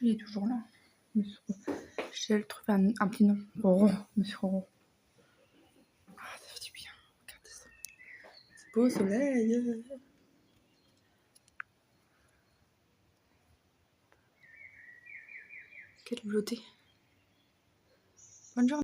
Il est toujours là. Monsieur Roro. Je vais le trouver un petit nom. Roro, Monsieur Roro. Ah, ça fait du bien. Regardez ça. C'est beau soleil. Quelle beauté. Bonne journée.